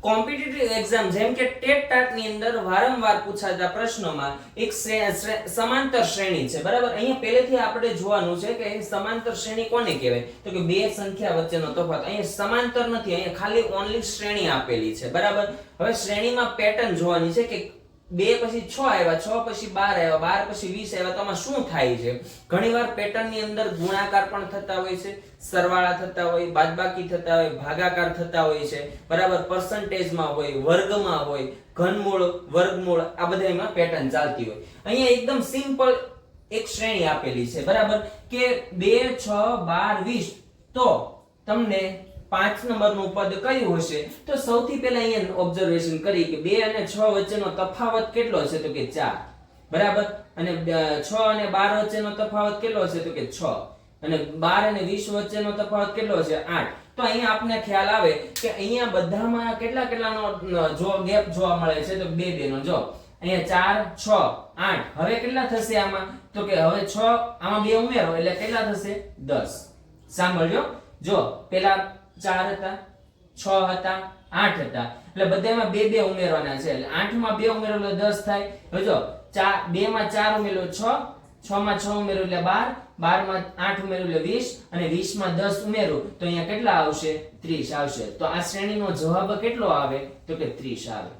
Competitive exam જેમ કે TET TAT ની અંદર વારંવાર પૂછાતા પ્રશ્નોમાં એક સમાંતર શ્રેણી છે, બરાબર. અહીંયા પહેલેથી આપણે જોવાનું છે કે અહીં સમાંતર શ્રેણી કોને કહેવાય, તો કે બે સંખ્યા વચ્ચેનો તફાવત. અહીંયા સમાંતર નથી, અહીંયા ખાલી ઓનલી શ્રેણી આપેલી છે, બરાબર. હવે શ્રેણીમાં પેટર્ન જોવાની છે કે 2 પછી 6 આવ્યા, 6 પછી 12 આવ્યા, 12 પછી 20 આવ્યા, તો આમાં શું થાય છે? ઘણીવાર પેટર્ન ની અંદર ગુણાકાર પણ થતા હોય છે, સરવાળા થતા હોય, બાદબાકી થતા હોય, ભાગાકાર થતા હોય છે, બરાબર. પર્સન્ટેજમાં હોય, વર્ગમાં હોય, ઘનમૂળ, વર્ગમૂળ, આ બધામાં પેટર્ન ચાલતી હોય. અહીંયા એકદમ સિમ્પલ એક શ્રેણી આપેલી છે, બરાબર, કે 2 6 12 20. તો તમને 5 નંબરનું પદ કયું હશે? તો સૌથી પહેલા અહીંયા ઓબ્ઝર્વેશન કરી કે 2 અને 6 વચ્ચેનો તફાવત કેટલો છે? તો કે 4, બરાબર. અને 6 અને 12 વચ્ચેનો તફાવત કેટલો છે? તો કે 6. અને 12 અને 20 વચ્ચેનો તફાવત કેટલો છે? 8. તો અહીંયા આપને ખ્યાલ આવે કે અહીંયા બધામાં કેટલાનો જો ગેપ જોવા મળે છે? તો 2 2 નો. જો અહીંયા 4 6 8. હવે કેટલા થશે આમાં? તો કે હવે 6 આમાં 2 ઉમેરો એટલે કેટલા થશે? 10. સાંભળજો, જો પેલા 4 હતા, 6 હતા, 8 હતા, એટલે બધામાં 2 2 ઉમેરવાના છે. એટલે 8 માં 2 ઉમેરો એટલે 10 થાય. હવે જો 2 માં 4 ઉમેરો 6, 6 માં 6 ઉમેરો એટલે 12, 12 માં 8 ઉમેરો એટલે 20, અને 20 માં 10 ઉમેરો તો અહીંયા કેટલા આવશે? 30 આવશે. તો આ શ્રેણીનો જવાબ કેટલો આવે? તો કે 30 આવે.